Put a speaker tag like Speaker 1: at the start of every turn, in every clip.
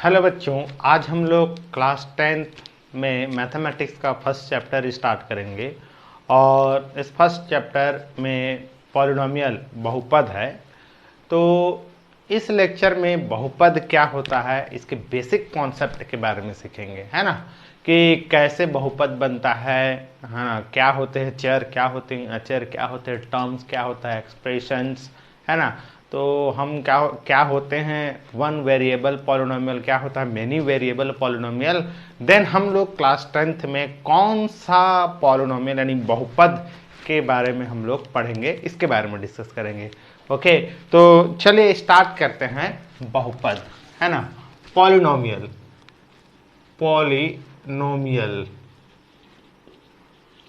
Speaker 1: Hello बच्चों, आज हम लोग क्लास 10th में मैथमेटिक्स का फर्स्ट चैप्टर स्टार्ट करेंगे और इस फर्स्ट चैप्टर में पॉलिनोमियल बहुपद है। तो इस लेक्चर में बहुपद क्या होता है, इसके बेसिक कॉन्सेप्ट के बारे में सीखेंगे, है ना, कि कैसे बहुपद बनता है ना, क्या होते हैं चर, क्या होते हैं अचर, क्या होते हैं टर्म्स, क्या होता है एक्सप्रेशंस, है ना। तो हम क्या होते हैं वन वेरिएबल पॉलिनोमियल, क्या होता है मेनी वेरिएबल पॉलिनोमियल। देन हम लोग क्लास 10th में कौन सा पॉलिनोमियल यानी बहुपद के बारे में हम लोग पढ़ेंगे, इसके बारे में डिस्कस करेंगे। ओके, तो चलिए स्टार्ट करते हैं। बहुपद, है ना, पॉलिनोमियल,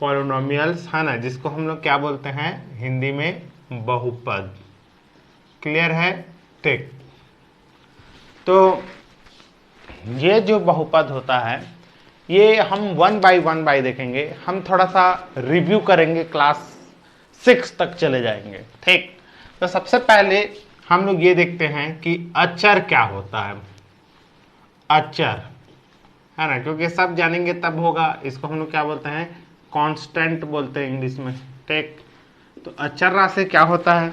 Speaker 1: पॉलिनोमियल्स, है ना, जिसको हम लोग क्या बोलते हैं हिंदी में बहुपद। क्लियर है? ठीक। तो ये जो बहुपद होता है ये हम वन बाय देखेंगे। हम थोड़ा सा रिव्यू करेंगे, क्लास 6 तक चले जाएंगे। ठीक। तो सबसे पहले हम लोग ये देखते हैं कि अचर क्या होता है। अचर, है ना, क्योंकि सब जानेंगे तब होगा। इसको हम लोग क्या बोलते हैं, कांस्टेंट बोलते हैं इंग्लिश में। ठीक। तो अचर राशि क्या होता है,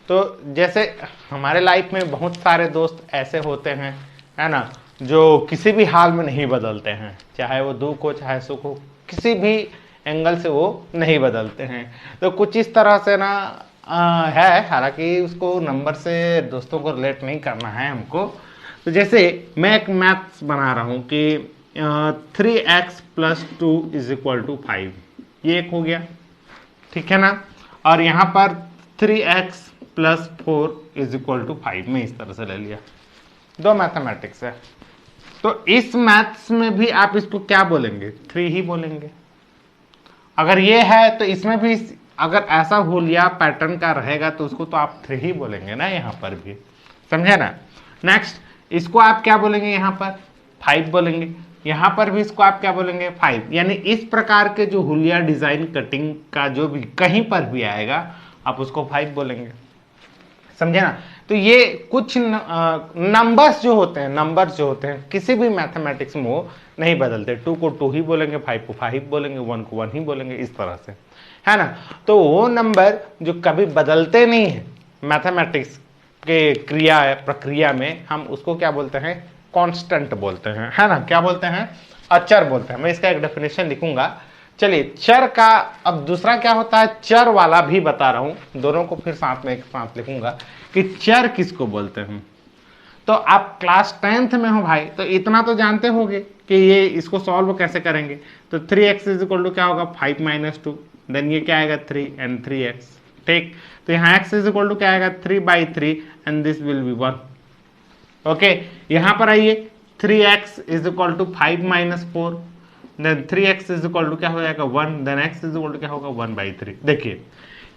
Speaker 1: तो जैसे हमारे लाइफ में बहुत सारे दोस्त ऐसे होते हैं, है ना, जो किसी भी हाल में नहीं बदलते हैं, चाहे वो दुख हो चाहे सुख हो, किसी भी एंगल से वो नहीं बदलते हैं। तो कुछ इस तरह से ना है, हालांकि उसको नंबर से दोस्तों को रिलेट नहीं करना है हमको। तो जैसे मैं एक मैथ्स बना रहा हूँ कि 3x + 2 = 5, ये एक हो गया, ठीक है ना। और यहाँ पर 3x + 4 = 5, मैं इस तरह से ले लिया। दो मैथमेटिक्स है, तो इस मैथ्स में भी आप इसको क्या बोलेंगे, 3 ही बोलेंगे। अगर ये है तो इसमें भी अगर ऐसा हुलिया पैटर्न का रहेगा तो उसको तो आप 3 ही बोलेंगे ना, यहाँ पर भी, समझे ना। नेक्स्ट, इसको आप क्या बोलेंगे, यहाँ पर 5 बोलेंगे, यहाँ पर भी इसको आप क्या बोलेंगे 5। यानी इस प्रकार के जो हुलिया डिजाइन कटिंग का जो भी कहीं पर भी आएगा आप उसको 5 बोलेंगे, समझे ना। तो ये कुछ नंबर्स जो होते हैं किसी भी मैथमेटिक्स में वो नहीं बदलते। 2 को 2 ही बोलेंगे, 5 को 5 बोलेंगे, 1 को 1 ही बोलेंगे, इस तरह से, है ना। तो वो नंबर जो कभी बदलते नहीं है मैथमेटिक्स के प्रक्रिया में, हम उसको क्या बोलते हैं, कांस्टेंट बोलते हैं, है ना। क्या बोलते हैं, अचर बोलते हैं। मैं इसका एक डेफिनेशन लिखूंगा। चलिए, चर का अब दूसरा क्या होता है, चर वाला भी बता रहा हूं, दोनों को फिर साथ में एक साथ लिखूंगा कि चर किसको बोलते हैं। तो आप क्लास 10th में हो भाई, तो इतना तो जानते होंगे कि ये इसको सॉल्व कैसे करेंगे। तो 3x = क्या होगा, 5 - 2, देन ये क्या आएगा 3 and 3x। ठीक। तो यहाँ x = क्या आएगा, 3/3 and this will be 1। Okay, यहां पर आइए, 3x = 5 - 4, देन 3x क्या हो जाएगा 1, देन x क्या होगा 1/3। देखिए,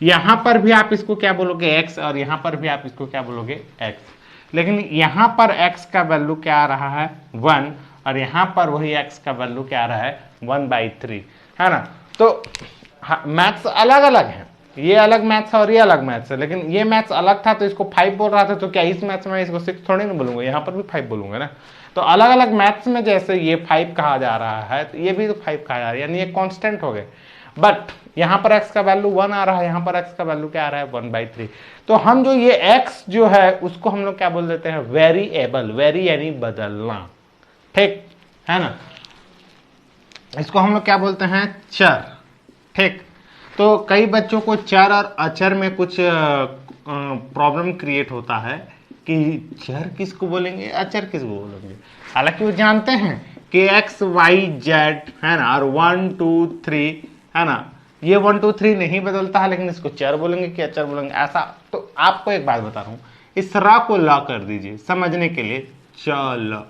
Speaker 1: यहां पर भी आप इसको क्या बोलोगे x, और यहां पर भी आप इसको क्या बोलोगे x। लेकिन यहां पर x का वैल्यू क्या आ रहा है 1, और यहां पर वही x का वैल्यू क्या आ रहा है 1/3, है ना। तो मैथ्स अलग अलग है, ये अलग मैथ्स है और ये अलग मैथ्स है। लेकिन ये मैथ्स अलग था तो इसको 5 बोल रहा था, तो क्या इस मैथ्स में इसको 6 थोड़ी ना बोलूंगा, यहाँ पर भी 5 बोलूंगा ना। तो अलग अलग मैथ्स में जैसे ये 5 कहा जा रहा है, तो ये भी तो 5 कहा जा रहा है, यानी ये कांस्टेंट हो गए। बट यहाँ पर x का वैल्यू 1 आ रहा है, यहाँ पर x का वैल्यू क्या आ रहा है 1/3। तो हम जो ये x जो है उसको हम लोग क्या बोल देते हैं, वेरिएबल। वेरी यानी बदलना, ठीक है ना। इसको हम लोग क्या बोलते हैं, चर। ठीक। तो कई बच्चों को चर और अचर में कुछ प्रॉब्लम क्रिएट होता है कि चर किसको बोलेंगे, अचर किसको बोलेंगे। हालांकि वो जानते हैं कि x y z, है ना, और 1 2 3, है ना, ये 1 2 3 नहीं बदलता है, लेकिन इसको चर बोलेंगे कि अचर बोलेंगे, ऐसा। तो आपको एक बात बता रहा हूं, इस रा को ला कर दीजिए समझने के लिए, चल,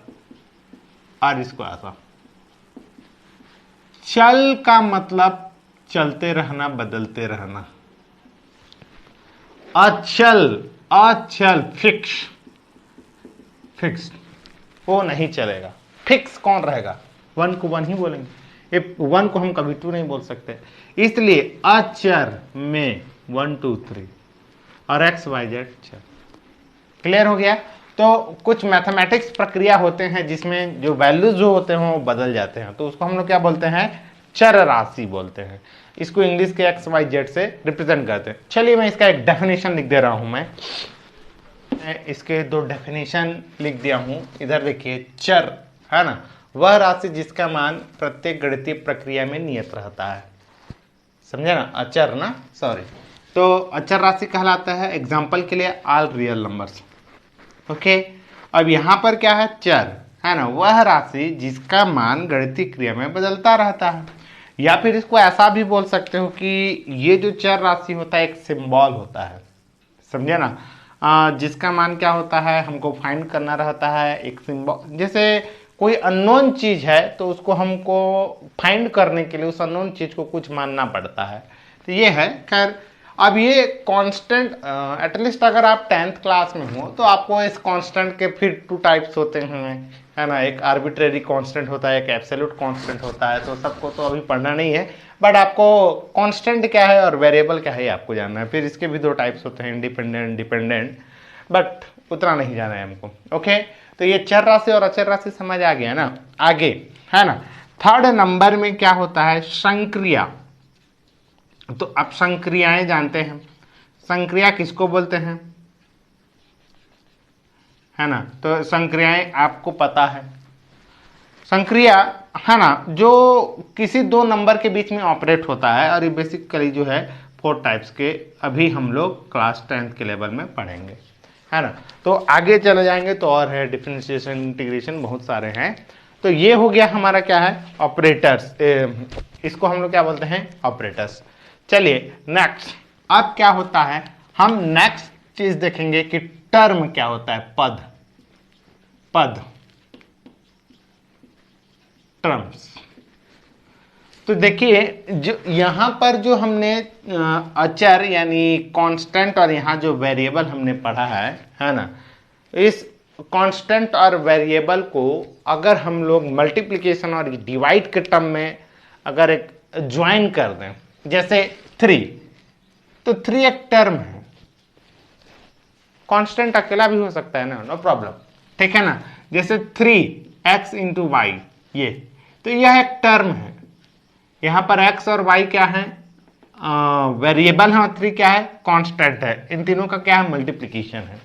Speaker 1: और इसको ऐसा। चल का मतलब चलते रहना, बदलते रहना। अचल फिक्स वो नहीं चलेगा। फिक्स कौन रहेगा, 1 को 1 ही बोलेंगे, 1 को हम कभी 2 नहीं बोल सकते। इसलिए अचर में 1 2 3 और x y z चर। क्लियर हो गया। तो कुछ मैथमेटिक्स प्रक्रिया होते हैं जिसमें जो वैल्यूज जो होते हैं वो बदल जाते हैं, तो उसको हम लोग क्या बोलते हैं, चर राशि बोलते हैं। इसको इंग्लिश के एक्स वाई जेड से रिप्रेजेंट करते हैं। चलिए मैं इसका एक डेफिनेशन लिख दे रहा हूं। मैं इसके दो डेफिनेशन लिख दिया हूं। इधर देखिए, चर है ना वह राशि जिसका मान प्रत्येक गणितीय प्रक्रिया में नियत रहता है। समझे ना, अचर ना, सॉरी। तो अचर राशि कहलाता है, एग्जाम्पल के लिए ऑल रियल नंबर्स। ओके, अब यहां पर क्या है, चर है ना वह राशि जिसका मान गणितीय क्रिया में बदलता रहता है। या फिर इसको ऐसा भी बोल सकते हो कि ये जो चर राशि होता है एक सिंबल होता है। समझे ना, जिसका मान क्या होता है, हमको फाइंड करना रहता है एक सिंबल। जैसे कोई अननोन चीज है तो उसको हमको फाइंड करने के लिए उस अननोन चीज को कुछ मानना पड़ता है। तो ये है। खैर, अब ये कांस्टेंट, एटलीस्ट अगर आप 10th क्लास में हो तो आपको इस कांस्टेंट के फिर 2 टाइप्स होते हैं, है ना। एक आर्बिट्रेरी कांस्टेंट होता है, एक एब्सोल्यूट कांस्टेंट होता है। तो सबको तो अभी पढ़ना नहीं है, बट आपको कांस्टेंट क्या है और वेरिएबल क्या है आपको जानना है। फिर इसके भी 2 टाइप्स होते हैं, इंडिपेंडेंट, डिपेंडेंट, बट उतना नहीं जाना है हमको। ओके, तो ये चर राशि और अचर राशि समझ आ गया ना। आगे है ना, 3rd नंबर में क्या होता है, संक्रिया। तो आप संक्रियाएं जानते हैं, संक्रिया किसको बोलते हैं, है ना। तो संक्रियाएं आपको पता है। संक्रिया है ना जो किसी 2 नंबर के बीच में ऑपरेट होता है, और ये बेसिकली जो है 4 टाइप्स के अभी हम लोग क्लास 10th के लेवल में पढ़ेंगे, है ना। तो आगे चले जाएंगे तो और है, डिफरेंशिएशन, इंटीग्रेशन, बहुत सारे हैं। तो ये हो गया हमारा क्या है, ऑपरेटर्स। इसको हम लोग क्या बोलते हैं, ऑपरेटर्स। चलिए नेक्स्ट, अब क्या होता है, हम नेक्स्ट चीज देखेंगे कि टर्म क्या होता है, पद। पद, टर्म्स। तो देखिए, जो यहां पर जो हमने अचर यानी कांस्टेंट और यहां जो वेरिएबल हमने पढ़ा है ना, इस कांस्टेंट और वेरिएबल को अगर हम लोग मल्टीप्लिकेशन और डिवाइड के टर्म में अगर एक ज्वाइन कर दें, जैसे 3, तो 3 एक टर्म है। कांस्टेंट अकेला भी हो सकता है ना, नो प्रॉब्लम, ठीक है ना। जैसे 3x इंटू वाई, ये तो यह एक टर्म है। यहां पर x और y क्या है, वेरिएबल है, और 3 क्या है, कांस्टेंट है। इन तीनों का क्या है, मल्टीप्लिकेशन है,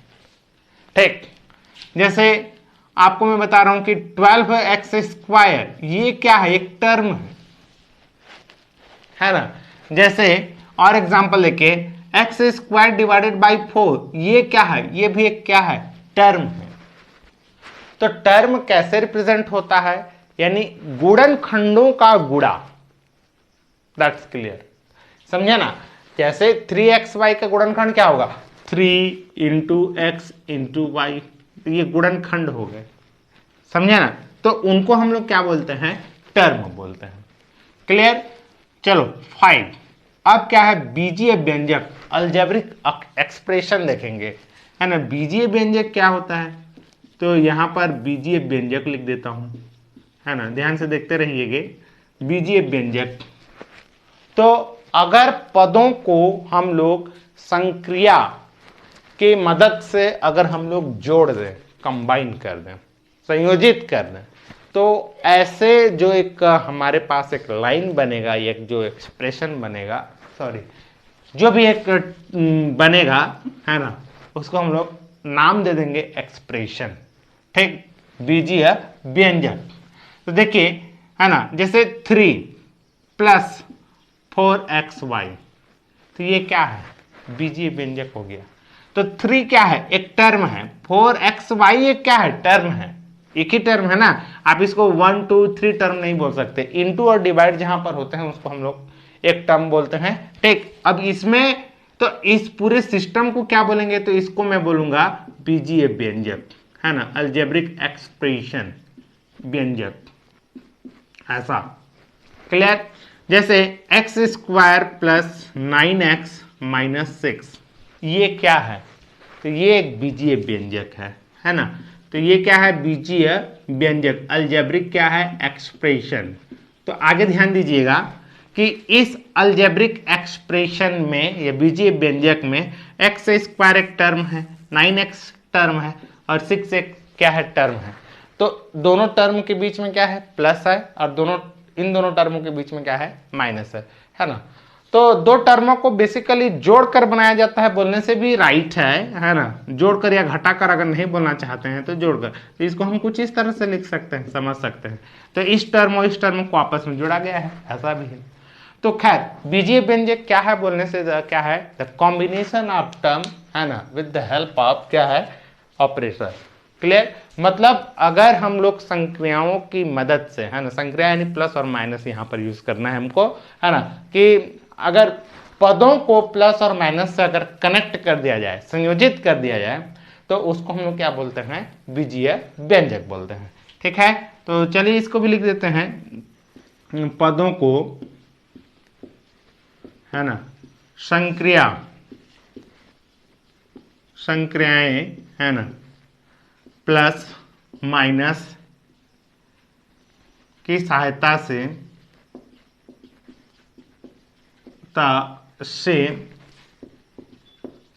Speaker 1: ठीक। जैसे आपको मैं बता रहा हूं कि 12x², ये क्या है, एक टर्म है ना। जैसे और एग्जांपल देखिए, x² डिवाइडेड बाई 4, ये क्या है, ये भी एक क्या है, टर्म है। तो टर्म कैसे रिप्रेजेंट होता है, यानी गुणनखंडों का गुणा। दैट्स क्लियर, समझे ना। जैसे 3xy का गुणनखंड क्या होगा, 3 इंटू एक्स इंटू वाई, ये गुणनखंड हो गए, समझे ना। तो उनको हम लोग क्या बोलते हैं, टर्म बोलते हैं। क्लियर। चलो 5, अब क्या है, बीजीय व्यंजक, अलजेब्रिक एक्सप्रेशन देखेंगे, है ना। बीजीय व्यंजक क्या होता है, तो यहां पर बीजीय व्यंजक लिख देता हूं, है ना, ध्यान से देखते रहिएगा। बीजीय व्यंजक, तो अगर पदों को हम लोग संक्रिया के मदद से अगर हम लोग जोड़ दें, कंबाइन कर दें, संयोजित कर दें, तो ऐसे जो एक हमारे पास एक लाइन बनेगा, एक जो एक्सप्रेशन बनेगा, सॉरी, जो भी एक बनेगा, है ना, उसको हम लोग नाम दे देंगे एक्सप्रेशन, ठीक, बीजीय व्यंजक। तो देखिए, है ना, जैसे 3 + 4xy, तो ये क्या है, बीजीय व्यंजक हो गया। तो 3 क्या है, एक टर्म है, 4xy एक क्या है, टर्म है, एक ही टर्म है ना। आप इसको 1 2 3 टर्म नहीं बोल सकते, इनटू और डिवाइड जहां पर होते हैं उसको हम लोग एक टर्म बोलते हैं, ठीक। अब इसमें तो इस पूरे सिस्टम को क्या बोलेंगे, तो इसको मैं बोलूंगा बीजीय व्यंजक, है ना, अलजेब्रिक एक्सप्रेशन, व्यंजक, ऐसा। क्लियर। जैसे x² + 9x - 6, ये क्या है, तो ये एक बीजीय व्यंजक है ना। तो ये क्या है, बीजीय व्यंजक, अलजेब्रिक क्या है, एक्सप्रेशन। तो आगे ध्यान दीजिएगा कि इस अलजेब्रिक एक्सप्रेशन में या बीजीय व्यंजक में x² एक टर्म है, 9x टर्म है, और 6 एक क्या है, टर्म है। तो दोनों टर्म के बीच में क्या है, प्लस है, और इन दोनों टर्मों के बीच में क्या है, माइनस है ना। तो दो टर्मों को बेसिकली जोड़कर बनाया जाता है बोलने से भी राइट है ना। जोड़कर या घटाकर अगर नहीं बोलना चाहते हैं तो जोड़कर, तो इसको हम कुछ इस तरह से लिख सकते हैं, समझ सकते हैं। तो इस टर्म और इस टर्म को आपस में जोड़ा गया है, ऐसा भी है। तो खैर बीजीय व्यंजक क्या है बोलने से क्या है, द कॉम्बिनेशन ऑफ टर्म, है ना, विद द हेल्प ऑफ क्या है, ऑपरेटर। क्लियर, मतलब अगर हम लोग संक्रियाओं की मदद से, है ना, संक्रिया यानी प्लस और माइनस यहाँ पर यूज करना है हमको, है ना, कि अगर पदों को प्लस और माइनस से अगर कनेक्ट कर दिया जाए, संयोजित कर दिया जाए, तो उसको हम लोग क्या बोलते हैं, बीजीय व्यंजक बोलते हैं। ठीक है, तो चलिए इसको भी लिख देते हैं, पदों को, है ना, संक्रियाएं, है ना, प्लस माइनस की सहायता से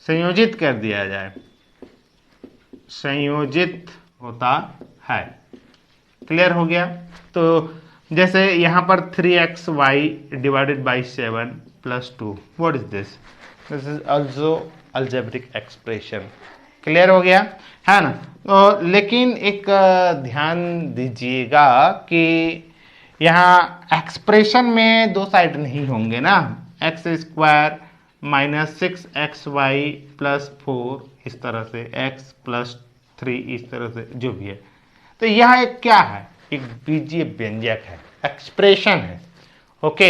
Speaker 1: संयोजित कर दिया जाए, संयोजित होता है। क्लियर हो गया। तो जैसे यहां पर 3xy divided by 7 plus 2, what is this, this is also algebraic expression. Clear हो गया, है ना। तो लेकिन एक ध्यान दीजिएगा कि यहाँ एक्सप्रेशन में दो साइड नहीं होंगे ना, x square minus 6xy plus 4, इस तरह से x प्लस 3, इस तरह से जो भी है। तो यह एक क्या है, एक बीजीय व्यंजक है, एक्सप्रेशन है। ओके,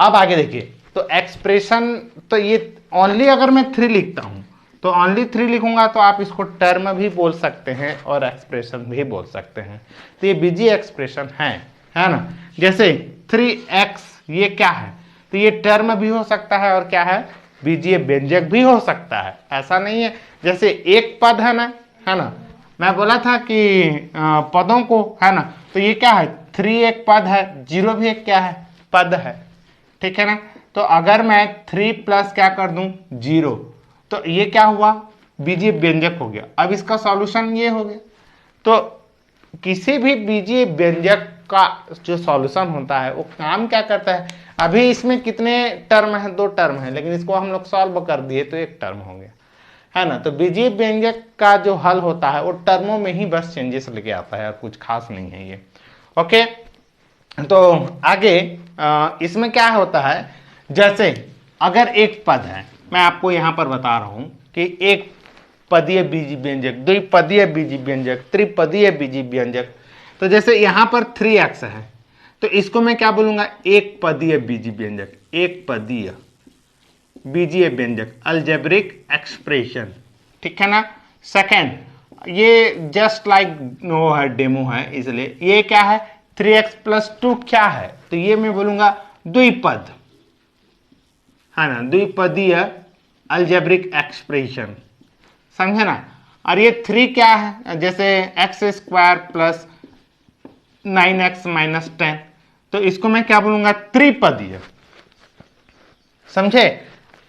Speaker 1: अब आगे देखिए, तो एक्सप्रेशन, तो ये ओनली अगर मैं 3 लिखता हूं तो ओनली 3 लिखूंगा तो आप इसको टर्म भी बोल सकते हैं और एक्सप्रेशन भी बोल सकते हैं। तो ये बीजीय एक्सप्रेशन है ना। जैसे 3x, ये क्या है, तो ये टर्म भी हो सकता है और क्या है, बीजीय व्यंजक भी हो सकता है। ऐसा नहीं है, जैसे एक पद है ना, मैं बोला था कि पदों को, है ना, तो ये क्या है, 3 एक पद है, 0 भी एक क्या है, पद है। ठीक है ना। तो अगर मैं 3 प्लस क्या कर दूं, 0, तो ये क्या हुआ, बीजीय व्यंजक हो गया। अब इसका सॉल्यूशन ये हो गया। तो किसी भी बीजीय व्यंजक का जो सॉल्यूशन होता है वो काम क्या करता है, अभी इसमें कितने टर्म है, 2 टर्म है, लेकिन इसको हम लोग सॉल्व कर दिए तो 1 टर्म हो गया, है ना। तो बीजीय व्यंजक का जो हल होता है वो टर्मों में ही बस चेंजेस लेके आता है और कुछ खास नहीं है ये। ओके, तो आगे इसमें क्या होता है, जैसे अगर एक पद है, मैं आपको यहां पर बता रहा हूं कि एक पदीय बीजीय व्यंजक, द्विपदीय बीजीय व्यंजक, त्रिपदीय बीजीय व्यंजक। तो जैसे यहां पर 3x है, तो इसको मैं क्या बोलूंगा, एक पदीय बीजीय व्यंजक, एक पदीय बीजीय व्यंजक, अलजेब्रिक एक्सप्रेशन। ठीक है ना। सेकंड, ये जस्ट लाइक नो है, डेमो है, इसलिए ये क्या है, 3x प्लस 2 क्या है, तो ये मैं बोलूंगा द्विपद, है ना, द्विपदीय अलजेब्रिक एक्सप्रेशन, समझे ना। और ये 3 क्या है, जैसे x square plus 9x minus 10, तो इसको मैं क्या बोलूंगा, त्रिपदीय, समझे।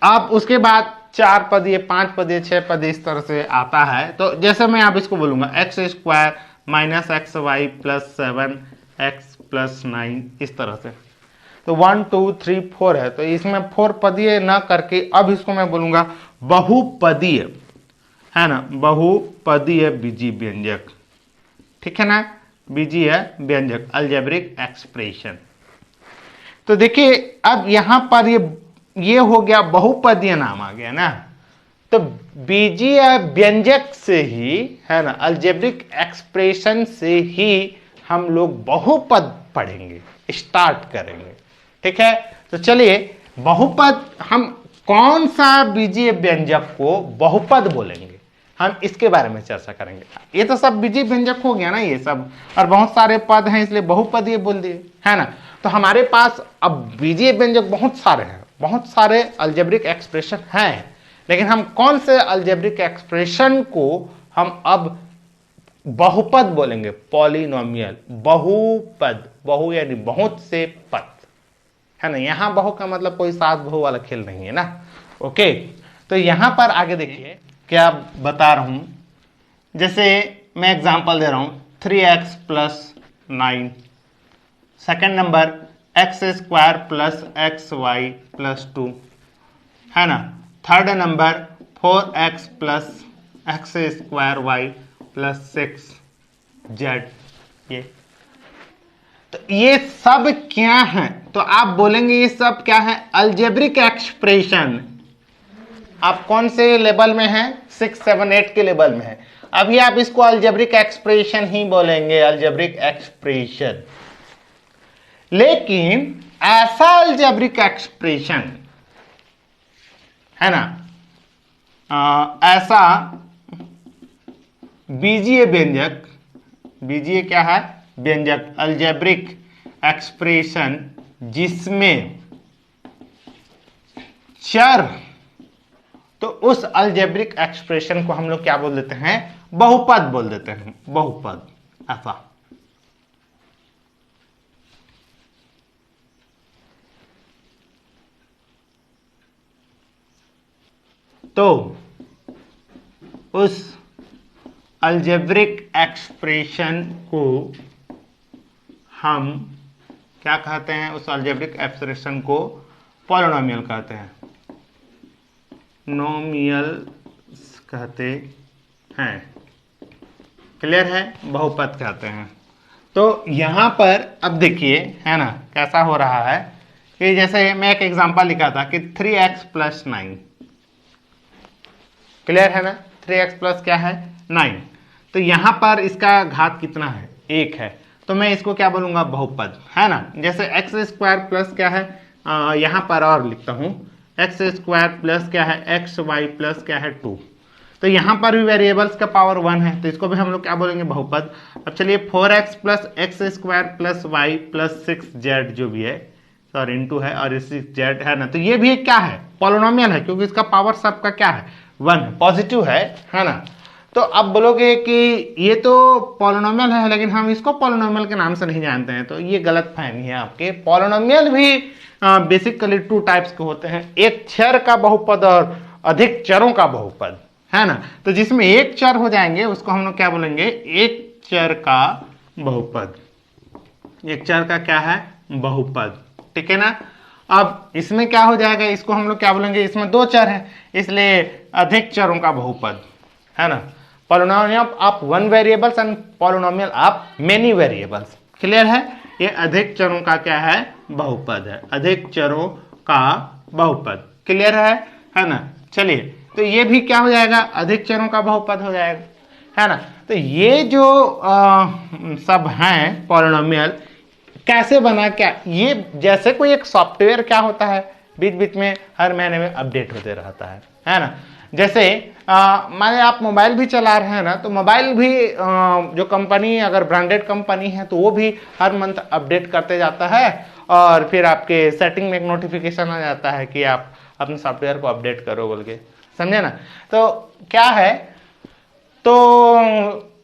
Speaker 1: अब उसके बाद 4 पदीय, 5 पदीय, 6 पदीय, इस तरह से आता है। तो जैसे मैं अब इसको बोलूंगा x square minus x y plus 7x plus 9, इस तरह से। तो 1 2 3 4 है, तो इसमें 4 पदीय ना करके अब इसको मैं बोलूंगा बहुपदीय, है ना, बहुपदीय बीजीय व्यंजक। ठीक है ना, बीजीय व्यंजक, अलजेब्रिक एक्सप्रेशन। तो देखिए अब यहां पर ये हो गया, बहुपदीय नाम आ गया ना। तो बीजीय व्यंजक से ही, है ना, अलजेब्रिक एक्सप्रेशन से ही हम लोग बहुपद पढ़ेंगे, स्टार्ट करेंगे। ठीक है, तो चलिए बहुपद, हम कौन सा बीजीय व्यंजक को बहुपद बोलेंगे, हम इसके बारे में चर्चा करेंगे। ये तो सब बीजीय व्यंजक हो गया ना ये सब, और बहुत सारे पद हैं इसलिए बहुपदीय बोल दिए, है ना। तो हमारे पास अब बीजीय व्यंजक बहुत सारे हैं, बहुत सारे अलजेब्रिक एक्सप्रेशन हैं, लेकिन हम कौन से अलजेब्रिक एक्सप्रेशन को हम अब बहुपद बोलेंगे, पॉलिनोमियल, बहुपद, बहु यानी बहुत से पद, है ना। यहां बहु का मतलब कोई सात बहु वाला खेल नहीं है ना। ओके, तो यहां पर आगे देखिए क्या बता रहा हूं, जैसे मैं एग्जांपल दे रहा हूं 3x plus 9, second number x square plus x y plus 2, है ना। Third number 4x plus x square y plus 6z। ये सब क्या है? तो आप बोलेंगे ये सब क्या है? Algebraic expression. आप कौन से लेवल में हैं? 6, 7, 8 के लेवल में है। अभी आप इसको अलजेब्रिक एक्सप्रेशन ही बोलेंगे, अलजेब्रिक एक्सप्रेशन। लेकिन ऐसा अलजेब्रिक एक्सप्रेशन है ना, ऐसा बीजीय व्यंजक, बीजीय क्या है? व्यंजक, अलजेब्रिक एक्सप्रेशन जिसमें चर, तो उस अलजेब्रिक एक्सप्रेशन को हम लोग क्या बोल देते हैं? बहुपद बोल देते हैं, बहुपद। ऐसा तो उस अलजेब्रिक एक्सप्रेशन को हम क्या कहते हैं? उस अलजेब्रिक एक्सप्रेशन को पॉलिनोमियल कहते हैं, नोमियल कहते हैं। क्लियर है? बहुपद कहते हैं। तो यहां पर अब देखिए, है ना, कैसा हो रहा है कि जैसे मैं एक एग्जांपल लिखा था कि 3x प्लस 9। क्लियर है ना? 3x प्लस क्या है? 9। तो यहां पर इसका घात कितना है? 1 है। तो मैं इसको क्या बोलूंगा? बहुपद, है ना। जैसे एक्स स्क्वायर प्लस क्या है, यहां पर और लिखता हूं, एक्स स्क्वायर प्लस क्या है? एक्स वाई प्लस क्या है? 2। तो यहां पर भी वेरिएबल्स का पावर 1 है, तो इसको भी हम लोग क्या बोलेंगे? बहुपद। अब चलिए 4x plus x square plus y plus 6z जो भी है, सॉरी इनटू है, और 6z है ना, तो ये भी क्या है? पॉलिनोमियल है, क्योंकि इसका पावर सबका क्या है? 1, पॉजिटिव है ना। तो अब बोलोगे कि ये तो पॉलिनोमियल है, लेकिन हम इसको पॉलिनोमियल के नाम से नहीं जानते हैं, तो ये गलत फहमी है आपके। पॉलिनोमियल भी बेसिकली 2 टाइप्स के होते हैं, एक चर का बहुपद और अधिक चरों का बहुपद, है ना। तो जिसमें एक चर हो जाएंगे उसको हम लोग क्या बोलेंगे? एक चर का बहुपद। एक चर का क्या है? बहुपद, ठीक है ना। अब इसमें क्या हो जाएगा? इसको हम लोग क्या बोलेंगे? इसमें 2 चर है, इसलिए अधिक चरों का बहुपद, है ना। Polynomial of 1 variables and polynomial of many variables. Clear है? ये अधिक चरों का क्या है? बहुपद है, अधिक चरों का बहुपद। क्लियर है ना। चलिए, तो ये भी क्या हो जाएगा? अधिक चरों का बहुपद हो जाएगा, है ना। तो ये जो सब हैं पॉलिनोमियल, कैसे बना? क्या ये जैसे कोई एक सॉफ्टवेयर क्या होता है, बीच बीच में हर महीने में अपडेट होते रहता है ना। जैसे माने आप मोबाइल भी चला रहे हैं ना, तो मोबाइल भी जो कंपनी अगर ब्रांडेड कंपनी है तो वो भी हर मंथ अपडेट करते जाता है, और फिर आपके सेटिंग में एक नोटिफिकेशन आ जाता है कि आप अपने सॉफ्टवेयर को अपडेट करो बोल के, समझे ना। तो क्या है, तो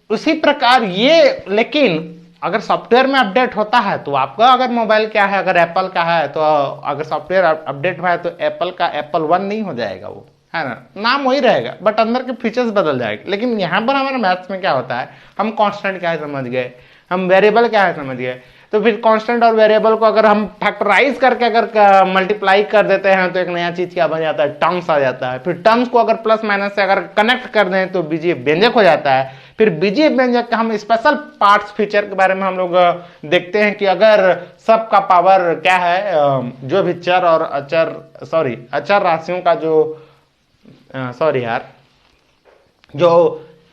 Speaker 1: उसी प्रकार ये, लेकिन अगर सॉफ्टवेयर में अपडेट होता है तो आपका अगर मोबाइल क्या है, अगर एप्पल का है, तो अगर सॉफ्टवेयर अपडेट हुआ है तो एप्पल का एप्पल 1 नहीं हो जाएगा, वो है ना, नाम वही रहेगा बट अंदर के फीचर्स बदल जाएंगे। लेकिन यहाँ पर हमारे मैथ्स में क्या होता है, हम कांस्टेंट क्या है समझ गए, हम वेरिएबल क्या है समझ गए, तो फिर कांस्टेंट और वेरिएबल को अगर हम फैक्टराइज करके अगर मल्टीप्लाई कर देते हैं तो एक नया चीज क्या बन जाता है? टर्म्स आ जाता है। फिर टर्म्स को अगर प्लस माइनस से अगर कनेक्ट कर दें तो बीजीय व्यंजक हो जाता है। फिर बीजीय व्यंजक का हम स्पेशल पार्ट्स फीचर के बारे में हम लोग देखते हैं कि अगर सबका पावर क्या है, जो भी चर और अचर, सॉरी अचर राशियों का जो जो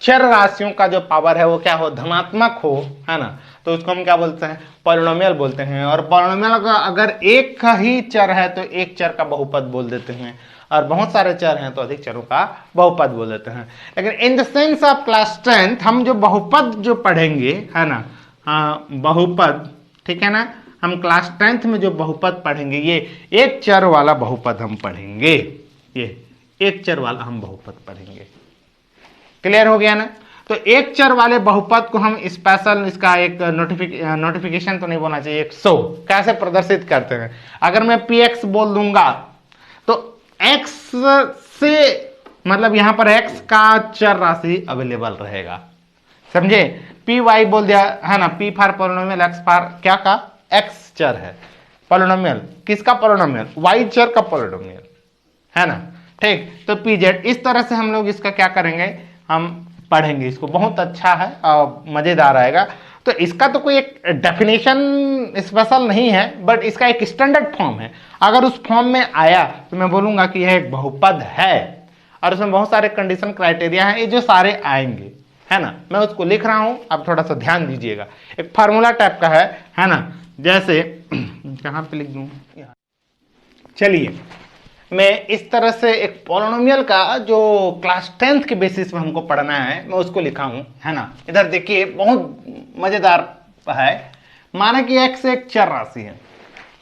Speaker 1: चर राशियों का जो पावर है वो क्या हो, धनात्मक हो, है ना, तो उसको हम क्या बोलते हैं? पॉलिनोमियल बोलते हैं। और पॉलिनोमियल का अगर एक ही चर है तो एक चर का बहुपद बोल देते हैं, और बहुत सारे चर हैं तो अधिक चरों का बहुपद बोल देते हैं। लेकिन in the sense of class 10 हम जो बहुपद जो पढ़ेंगे, है ना, बहुपद, ठीक है ना, हम क्लास 10th में जो बहुपद पढ़ेंगे ये एक चर वाला बहुपद हम पढ़ेंगे, ये एक चर वाला हम बहुपद पढ़ेंगे। क्लियर हो गया ना। तो एक चर वाले बहुपद को हम स्पेशल, इसका एक नोटिफिकेशन तो नहीं बोलना चाहिए, एक शो कैसे प्रदर्शित करते हैं। अगर मैं px बोल दूंगा तो x से मतलब यहां पर x का चर राशि अवेलेबल रहेगा, समझे? पी वाई बोल दिया है ना, P for polynomial, x for क्या का, एक्स चर है, पोलिनोमियल किसका पोलिनोमियल, वाई चर का पोलिनोमियल, है ना। ठीक, तो पी जेड, इस तरह से हम लोग इसका क्या करेंगे, हम पढ़ेंगे इसको, बहुत अच्छा है और मजेदार आएगा। तो इसका तो कोई एक डेफिनेशन स्पेशल नहीं है, बट इसका एक स्टैंडर्ड फॉर्म है। अगर उस फॉर्म में आया तो मैं बोलूंगा कि यह एक बहुपद है, और उसमें बहुत सारे कंडीशन क्राइटेरिया हैं, ये जो सारे आएंगे, है ना। मैं उसको लिख रहा हूं, आप थोड़ा सा ध्यान दीजिएगा, एक फार्मूला टाइप का है ना। जैसे कहां पे लिख दूं, चलिए मैं इस तरह से एक पोलिनोमियल का जो क्लास 10th के बेसिस पे हमको पढ़ना है, मैं उसको लिखा हूं, है ना। इधर देखिए बहुत मजेदार है। माना कि x एक चर राशि है,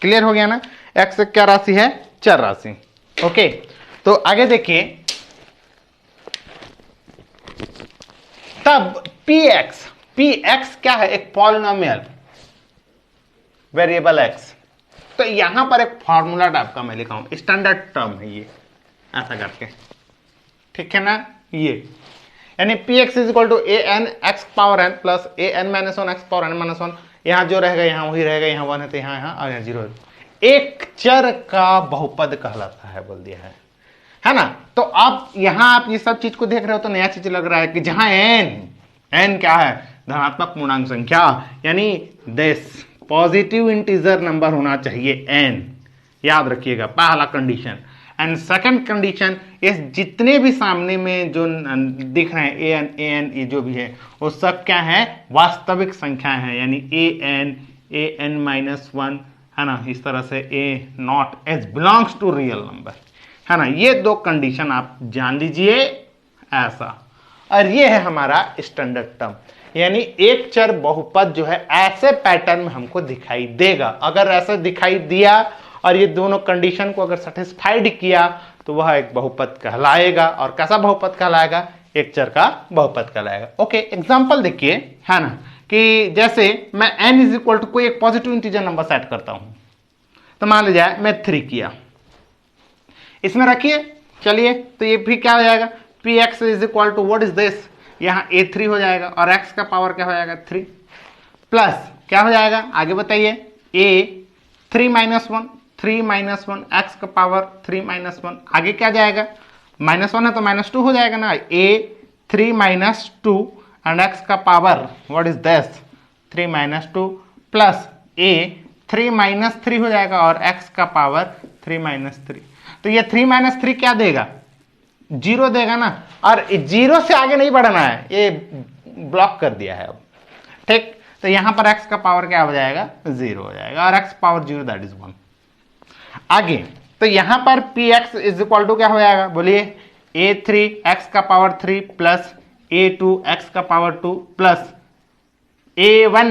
Speaker 1: क्लियर हो गया ना, x एक क्या राशि है, चर राशि। ओके, तो आगे देखिए, तब px क्या है, एक पोलिनोमियल वेरिएबल x। तो यहां पर एक फॉर्मूला टाइप का मैं लिखा हूं, स्टैंडर्ड टर्म है ये, ऐसा करके, ठीक है ना। ये यानी px is equal to a n x power n plus a n minus one x power n minus one, यहां जो रहेगा यहां वही रहेगा, यहां वन है तो यहां और यहां जीरो, एक चर का बहुपद कहलाता है, बोल दिया है ना। तो आप यहां आप ये सब चीज को देख रहे हो तो नया चीज लग रहा है कि जहां एन क्या है, धनात्मक पूर्णांक संख्या, यानी दिस पॉजिटिव इंटीजर नंबर होना चाहिए n, याद रखिएगा पहला कंडीशन। एंड सेकंड कंडीशन, ये जितने भी सामने में जो दिख रहे हैं ए एन ये जो भी है, वो सब क्या है, वास्तविक संख्याएं हैं, यानी ए एन माइनस वन, है ना, इस तरह से a not as belongs to real number, है ना। ये दो कंडीशन आप जान लीजिए ऐसा, और ये है हमारा स्टैंडर्ड टर्म, यानी एक चर बहुपद जो है ऐसे पैटर्न में हमको दिखाई देगा। अगर ऐसा दिखाई दिया और ये दोनों कंडीशन को अगर सेटिस्फाइड किया तो वह एक बहुपद कहलाएगा। और कैसा बहुपद कहलाएगा, एक चर का बहुपद कहलाएगा। ओके, एग्जांपल देखिए, है ना, कि जैसे मैं n इज इक्वल टू कोई एक पॉजिटिव इंटीजर नंबर सेट करता हूं, तो मान लीजिए मैं 3 किया, इसमें रखिए, चलिए, तो ये भी क्या हो जाएगा, px is equal to what is this, यहां a3 हो जाएगा और x का पावर क्या हो जाएगा 3, प्लस क्या हो जाएगा आगे बताइए, a 3 minus one, 3 minus one, x का पावर 3 माइनस वन, आगे क्या जाएगा, माइनस वन है तो माइनस टू हो जाएगा ना, a 3 minus two and x का power what is this 3 minus two, plus a 3 minus 3 हो जाएगा और x का पावर 3 माइनस 3। तो ये 3 माइनस 3 क्या देगा, जीरो देगा ना, और जीरो से आगे नहीं बढ़ना है, ये ब्लॉक कर दिया है अब, ठीक। तो यहां पर x का पावर क्या हो जाएगा, 0 हो जाएगा, और x पावर 0 दैट इज 1। आगे तो यहां पर px इज इक्वल टू क्या हो जाएगा, बोलिए, a3 x का पावर 3 प्लस a2 x का पावर 2 प्लस a1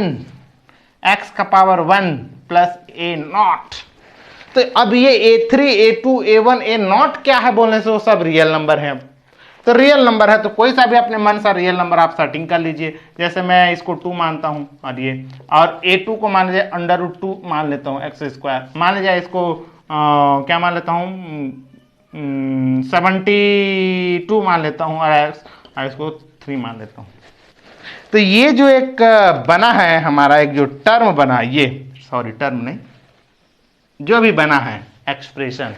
Speaker 1: x का पावर 1 प्लस a नॉट। तो अब ये a3 a2 a1 a not क्या है बोलने से वो सब रियल नंबर है। तो रियल नंबर है तो कोई सा भी अपने मन सा रियल नंबर आप सेटिंग कर लीजिए। जैसे मैं इसको 2 मानता हूं, और ये और a2 को मान लीजिए √2 मान लेता हूं, एक्स स्क्वायर मान लीजिए, इसको क्या मान लेता हूं 72 मान लेता हूं, और इसको 3 मान लेता हूं। तो ये जो एक बना है हमारा, एक जो टर्म बना, ये सॉरी टर्म नहीं, जो भी बना है एक्सप्रेशन,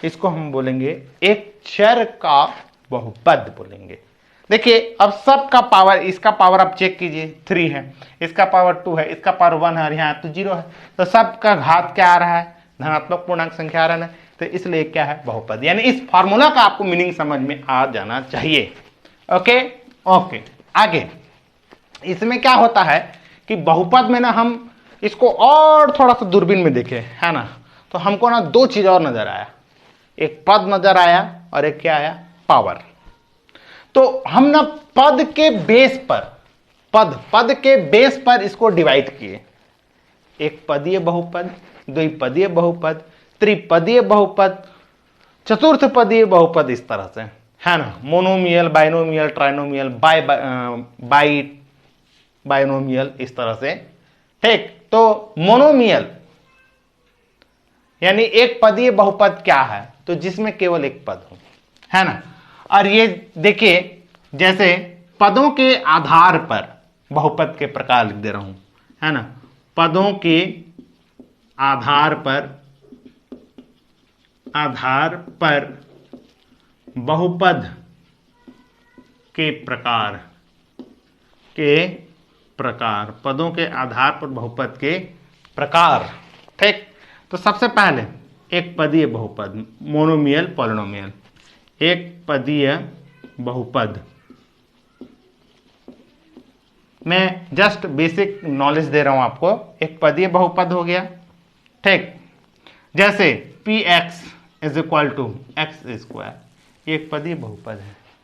Speaker 1: इसको हम बोलेंगे एक चर का बहुपद बोलेंगे। देखिए अब सबका पावर, इसका पावर आप चेक कीजिए 3 है, इसका पावर 2 है, इसका पावर 1 है, और यहाँ तो 0 है, तो सबका घात क्या आ रहा है, धनात्मक पूर्णांक संख्या आ रहा है। तो इसलिए क्या है, बहुपद। यानी इस फॉर्मूला का आपको मीनिंग समझ में आ जाना चाहिए। ओके ओके, आगे इसमें क्या होता है कि बहुपद में ना हम इसको और थोड़ा सा दूरबीन में देखें, है ना, तो हमको ना 2 चीज और नजर आया, एक पद नजर आया और एक क्या आया, पावर। तो हम ना पद के बेस पर, पद के बेस पर इसको डिवाइड किए, एक पदीय बहुपद, द्विपदीय बहुपद, त्रिपदीय बहुपद, चतुर्थ पदीय बहुपद, इस तरह से, है ना, मोनोमियल, बाइनोमियल, ट्राइनोमियल, बाइनोमियल, इस तरह से, ठीक। तो मोनोमियल यानी एक पदीय बहुपद क्या है, तो जिसमें केवल एक पद हो, है ना। और ये देखिए, जैसे पदों के आधार पर बहुपद के प्रकार लिख दे रहा हूं, है ना। पदों के आधार पर बहुपद के प्रकार पदों के आधार पर बहुपद के प्रकार। ठीक, तो सबसे पहले एक पदीय बहुपद, मोनोमियल पॉलिनोमियल। एक पदीय बहुपद, मैं जस्ट बेसिक नॉलेज दे रहा हूं आपको। एक पदीय बहुपद हो गया, ठीक, जैसे p x is equal to x square, ये एक पदीय बहुपद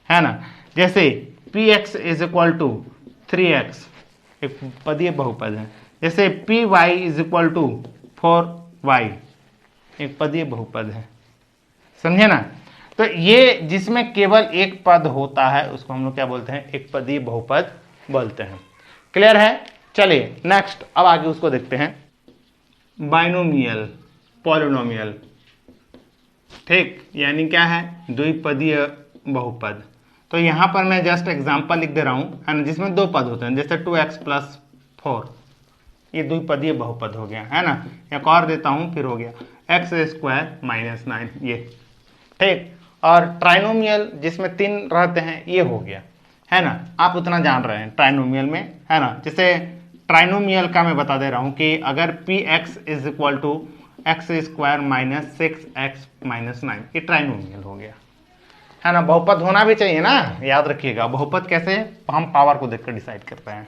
Speaker 1: है ना। जैसे p x is equal to 3x, एक पदीय बहुपद है। जैसे p y is equal to 4y, एक पदीय बहुपद है, समझे ना। तो ये जिसमें केवल एक पद होता है उसको हम लोग क्या बोलते हैं, एक पदीय बहुपद बोलते हैं। क्लियर है। चलिए नेक्स्ट, अब आगे उसको देखते हैं, बाइनोमियल पॉलिनोमियल। ठीक, यानी क्या है, द्विपदीय बहुपद। तो यहां पर मैं जस्ट एग्जांपल लिख दे रहा हूं, है ना, जिसमें दो पद होते हैं, जैसे 2x + 4, ये द्विपदीय बहुपद हो गया, है ना। एक और देता हूं, फिर हो गया x² - 9, ये ठीक। और ट्राइनोमियल जिसमें 3 रहते हैं, ये हो गया, है ना। आप उतना जान रहे हैं ट्राइनोमियल में, है ना। जैसे ट्राइनोमियल का मैं बता दे रहा हूं कि अगर px is equal to x² - 6x - 9, ये ट्राइनोमियल हो गया, है ना। बहुपद होना भी चाहिए ना, याद रखिएगा। बहुपद कैसे, हम पावर को देखकर डिसाइड करते हैं।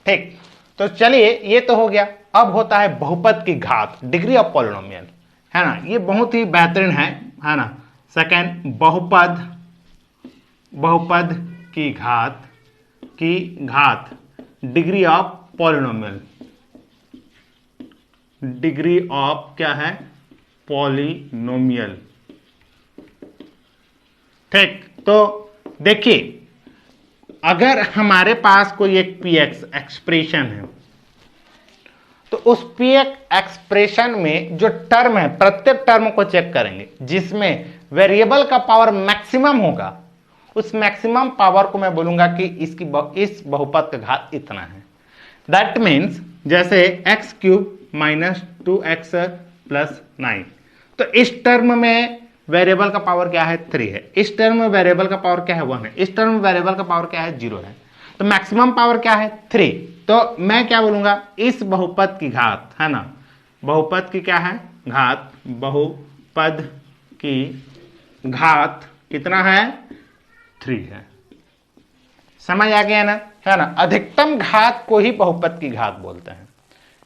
Speaker 1: ठीक, तो चलिए ये तो हो गया। अब होता है बहुपद की घात, डिग्री ऑफ पॉलिनोमियल, है ना। ये बहुत ही बेहतरीन है ना। सेकंड, बहुपद की घात degree of polynomial, degree of क्या है, पॉलिनोमियल। ठीक, तो देखिए, अगर हमारे पास कोई एक px एक्सप्रेशन है, तो उस px एक्सप्रेशन में जो टर्म है, प्रत्येक टर्म को चेक करेंगे जिसमें वेरिएबल का पावर मैक्सिमम होगा, उस मैक्सिमम पावर को मैं बोलूंगा कि इस बहुपद का घात इतना है। दैट मीन्स जैसे x³ - 2x + 9, तो इस टर्म में वेरिएबल का पावर क्या है, 3 है। इस टर्म में वेरिएबल का पावर क्या है, 1 है। इस टर्म में वेरिएबल का पावर क्या है, 0 है। तो मैक्सिमम पावर क्या है, 3। तो मैं क्या बोलूंगा, इस बहुपद की घात, है ना, बहुपद की क्या है, घात, बहुपद की घात कितना है, 3 है। समझ आ गया ना, है ना। अधिकतम घात को ही बहुपद की घात बोलते हैं।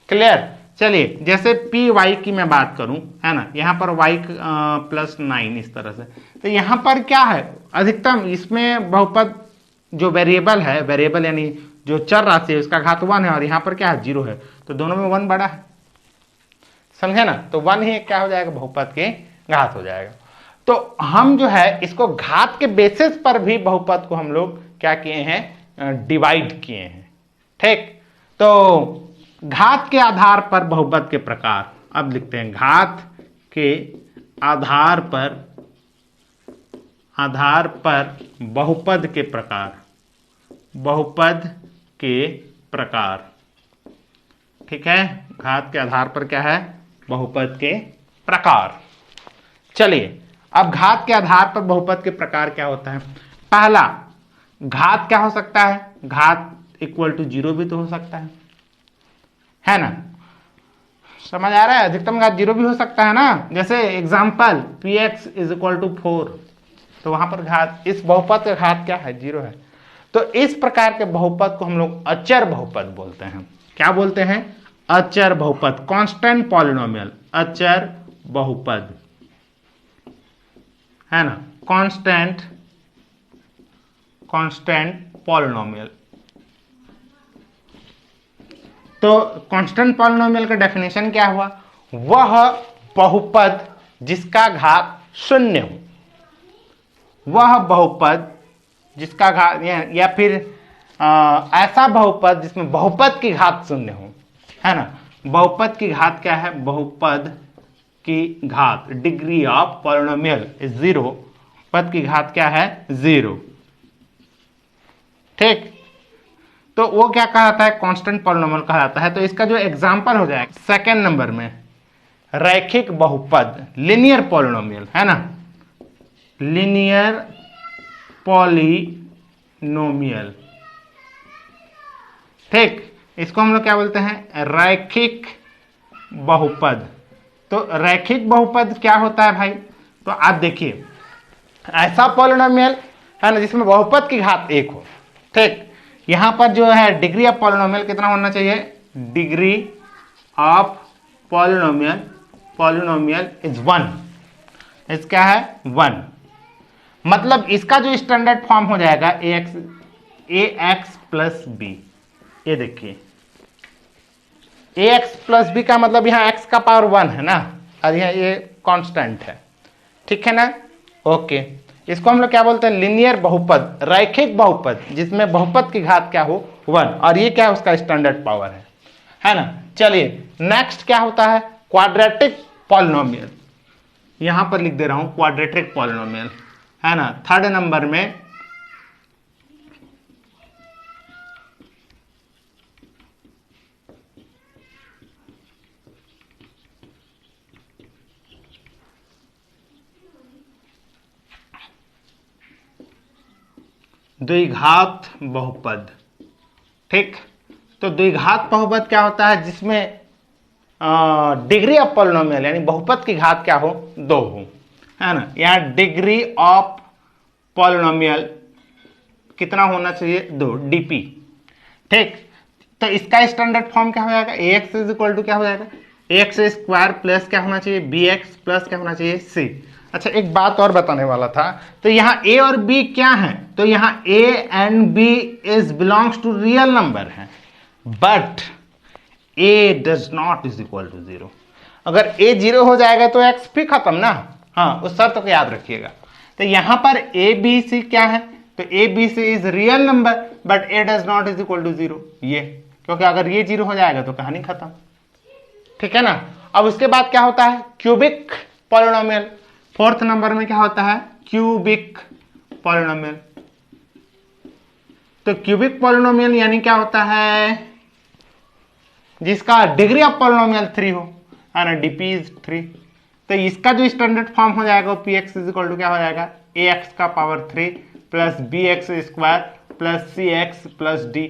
Speaker 1: क्लियर। चलिए, जैसे पी वाई की मैं बात करूं, है ना, यहां पर y + 9 इस तरह से, तो यहां पर क्या है, अधिकतम इसमें बहुपद जो वेरिएबल है, वेरिएबल यानी जो चर राशि है, उसका घात 1 है, और यहां पर क्या है, 0 है। तो दोनों में 1 बड़ा है, समझे ना। तो 1 ही क्या हो जाएगा, बहुपद के घात हो जाएगा। तो हम जो है इसको घात के बेसिस पर भी बहुपद को हम लोग क्या किए हैं, डिवाइड किए हैं। ठीक, तो घात के आधार पर बहुपद के प्रकार, अब लिखते हैं, घात के आधार पर बहुपद के प्रकार, बहुपद के प्रकार। ठीक है, घात के आधार पर क्या है, बहुपद के प्रकार। चलिए, अब घात के आधार पर बहुपद के प्रकार क्या होता है। पहला, घात क्या हो सकता है, घात इक्वल टू 0 भी तो हो सकता है ना। समझ आ रहा है, अधिकतम घात 0 भी हो सकता है ना। जैसे example px is equal to 4, तो वहां पर घात, इस बहुपद का घात क्या है, 0 है। तो इस प्रकार के बहुपद को हम लोग अचर बहुपद बोलते हैं। क्या बोलते हैं, अचर बहुपद, कांस्टेंट पॉलिनोमियल, अचर बहुपद, है ना, कांस्टेंट पॉलिनोमियल। तो कांस्टेंट पॉलिनोमियल का डेफिनेशन क्या हुआ, वह बहुपद जिसका घात 0 हो, वह बहुपद जिसका घात, या फिर ऐसा बहुपद जिसमें बहुपद की घात 0 हो, है ना। बहुपद की घात क्या है, बहुपद की घात, डिग्री ऑफ पॉलिनोमियल इज 0, पद की घात क्या है, 0। ठीक, तो वो क्या कहलाता है, कांस्टेंट पॉलिनोमियल कहलाता है। तो इसका जो एग्जांपल हो जाएगा सेकंड नंबर में, रैखिक बहुपद, लिनियर पॉलिनोमियल, है ना, लिनियर पॉलिनोमियल, ठीक, इसको हम लोग क्या बोलते हैं, रैखिक बहुपद। तो रैखिक बहुपद क्या होता है भाई, तो आप देखिए, ऐसा पॉलिनोमियल है ना जिसमें बहुपद की घात 1 हो, ठीक। यहां पर जो है डिग्री ऑफ पॉलिनोमियल कितना होना चाहिए, डिग्री ऑफ पॉलिनोमियल इज 1, इस क्या है 1, मतलब इसका जो स्टैंडर्ड फॉर्म हो जाएगा ax प्लस बी। ये देखिए ax प्लस बी का मतलब यहाँ x का पावर 1 है ना, और यहाँ ये कांस्टेंट है, ठीक है ना, ओके। इसको हम लोग क्या बोलते हैं, लिनियर बहुपद, रैखिक बहुपद जिसमें बहुपद की घात क्या हो 1, और ये क्या है उसका स्टैंडर्ड पावर है ना। चलिए नेक्स्ट क्या होता है, क्वाड्रेटिक पॉलिनोमियल, यहां पर लिख दे रहा हूं क्वाड्रेटिक पॉलिनोमियल, है ना, थर्ड नंबर में द्विघात बहुपद, ठीक। तो द्विघात बहुपद क्या होता है, जिसमें डिग्री ऑफ पॉलिनोमियल यानी बहुपद की घात क्या हो 2 हो, है ना। यहाँ डिग्री ऑफ पॉलिनोमियल कितना होना चाहिए 2, डीपी, ठीक। तो इसका स्टैंडर्ड फॉर्म क्या हो जाएगा, ax इज इक्वल टू क्या हो जाएगा, ax स्क्वायर प्लस क्या होना चाहिए bx प्लस क्या होना चाहिए c। अच्छा एक बात और बताने वाला था, तो यहाँ a और b क्या है, तो यहाँ a and b is belongs to real number है, but a does not is equal to 0। अगर a 0 हो जाएगा तो x भी खत्म ना, हाँ उस शर्त को याद रखिएगा। तो यहाँ पर a b c क्या है, तो a b c is real number but a does not is equal to 0, ये, क्योंकि अगर ये 0 हो जाएगा तो कहानी खत्म, ठीक है ना। अब उसके बाद क्या होता है, क्यूबिक पॉलिनोमियल, फोर्थ नंबर में क्या होता है, क्यूबिक पॉलिनोमियल। तो क्यूबिक पॉलिनोमियल यानी क्या होता है, जिसका डिग्री ऑफ पॉलिनोमियल 3 हो, है ना, डीपी इज 3। तो इसका जो स्टैंडर्ड फॉर्म हो जाएगा वो px इज इक्वल टू क्या हो जाएगा, ax का power 3 plus bx square plus cx plus d।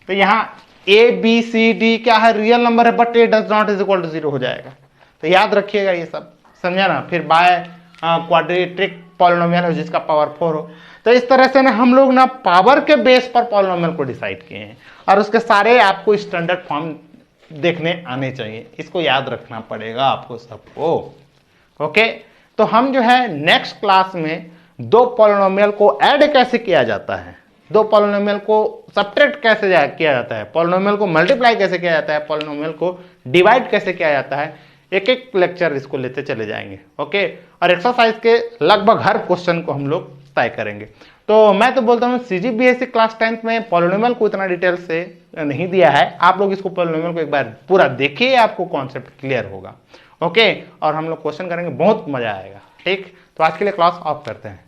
Speaker 1: तो यहाँ a b c d क्या है, रियल नंबर है, but a does not is equal to 0 हो जाएगा। तो याद रखिएगा ये सब, समझा ना। फिर बाय क्वाड्रेटिक पॉलिनोमियल हो जिसका पावर 4 हो। तो इस तरह से ना हम लोग ना पावर के बेस पर पॉलिनोमियल को डिसाइड किए हैं, और उसके सारे आपको स्टैंडर्ड फॉर्म देखने आने चाहिए, इसको याद रखना पड़ेगा आपको सबको, ओके। तो हम जो है नेक्स्ट क्लास में 2 पॉलिनोमियल को ऐड कैसे किया जाता है, 2 पॉलिनोमियल को सब्ट्रैक्ट कैसे किया जाता है, पॉलिनोमियल को मल्टीप्लाई कैसे किया जाता है, पॉलिनोमियल को डिवाइड कैसे किया जाता है, एक एक लेक्चर इसको लेते चले जाएंगे, ओके। और एक्सरसाइज के लगभग हर क्वेश्चन को हम लोग तय करेंगे। तो मैं तो बोलता हूँ CGBSE क्लास 10th में पॉलिनोमियल को इतना डिटेल से नहीं दिया है, आप लोग इसको पॉलिनोमियल को एक बार पूरा देखिए, आपको कॉन्सेप्ट क्लियर होगा, ओके। और हम लोग क्वेश्चन करेंगे, बहुत मजा आएगा, ठीक। तो आज के लिए क्लास ऑफ करते हैं।